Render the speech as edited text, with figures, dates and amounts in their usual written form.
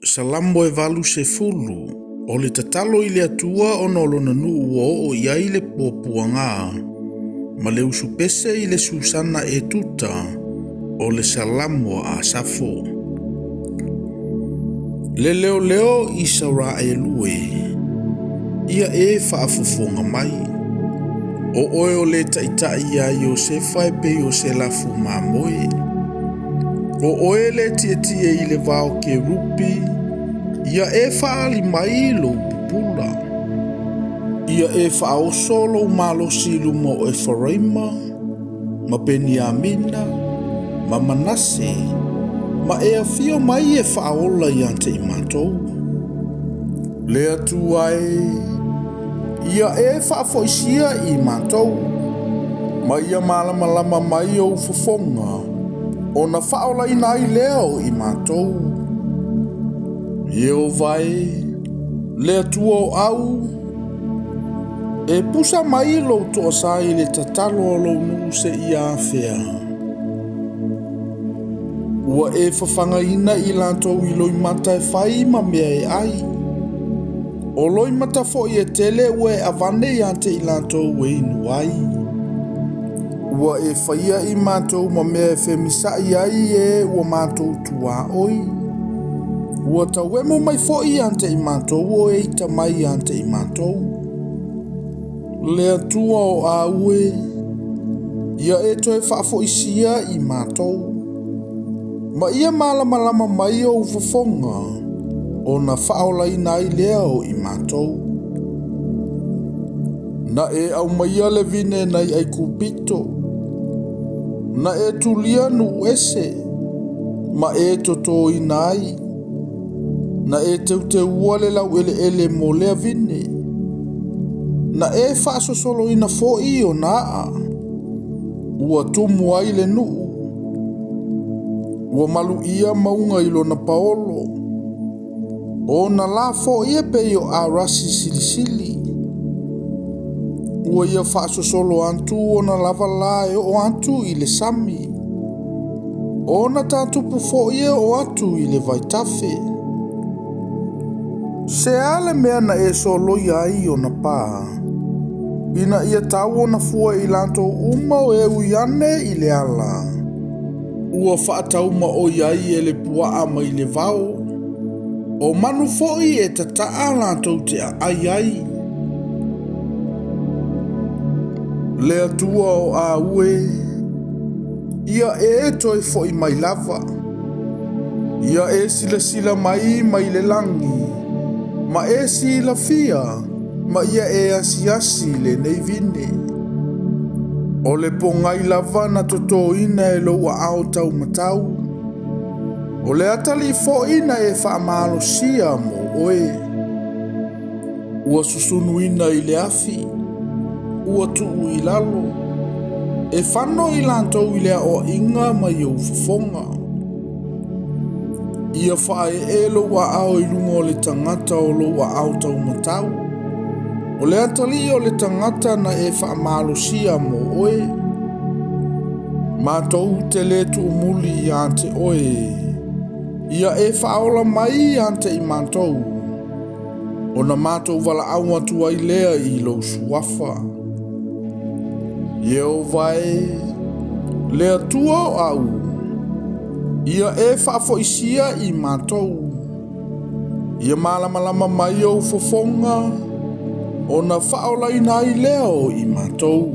Salambo e valu se fulu, o le tatalo i le atua o nolo na nuu o ia i le puapuanga, ma le usu pese i le susana e tuta o le salamo a safo. Le leo leo i saura e lue, ia e whaafufonga mai, o oe o le taitai ia Iosefa e pe o se lafu mamoe, o oe le tie i le vao ke rupi, ia e whaali mai lo pupula. Ia e whaoso lo malo silu mo e wharaima, ma Beniamina, ma Manase, ma e a fio mai e whaola i ante i matou. Le atu ai, ia e whaafoisia i matou, ma ia malama mai o ufafonga, o na whaola i nai leo i matou. Ieo vai, le atua o au, e pusa mai lo toa sai le tatalo o lo nuu se ia fea. Ua e whawhanga ina i lantou i loi mata e whai ma mea e ai. O loi mata fo i e tele ua e avane i ante i lantou e inu ai. Ua e whaia i matou ma mea e whemisa i ai e ua matou tua oi. Ua tauemo mai fo i ante i matou o e ita mai ante i matou. Le atua o aue, ia e toe whaafo isia i matou. Ma ia malama mai o ufafonga, o na whaola i nai leo i matou. Na e au maia le vine nai ai kupito, na e tulia nu ese, ma e toto i nai, na e te ua le lau ele mo lea vine, na e whaaso solo ina fo i o naa, ua tumu ai le nuu, ua malu ia maunga ilo na paolo, o na la fo ia pe o a rasi silisili, ua ia whaaso solo antu o na lava lae o antu i le sami, o na tatupu fo ia o atu i le vaitafe. Se ale mea na e solo iai o na paa, ina ia tau o na fua i lanto uma o e uiane i le ala. Ua whaatauma o iai e le puaa ma i le vao, o manu foi e tataa lanto te ai. Le atua o a ue, ia e toi foi mai lava, ia e sila mai le langi, ma e sila fia, ma ia e asi le nei vine. O le pongai lava na toto ina e loa ao tau matau. O le atali fo ina e whaamalo sia mo oe. Ua susunu ina i le afi, ua tuu i lalo. E whano i lantou i lea o inga ma i ufafonga. Ia whae e loa ao i lunga o le tangata o loa ao tau matau. O le atali o le tangata na e whaamalo sia mo oe. Mātou te le tu umuli i ante oe. Ia e whaola mai i ante i mātou. O na mātou wala au atu ai lea i lo suafa. Ieo vai, lea tua o au. Ia e whaafo isia i mātou. Ia malama mai o fofonga, o na whaola i nai leo i mātou.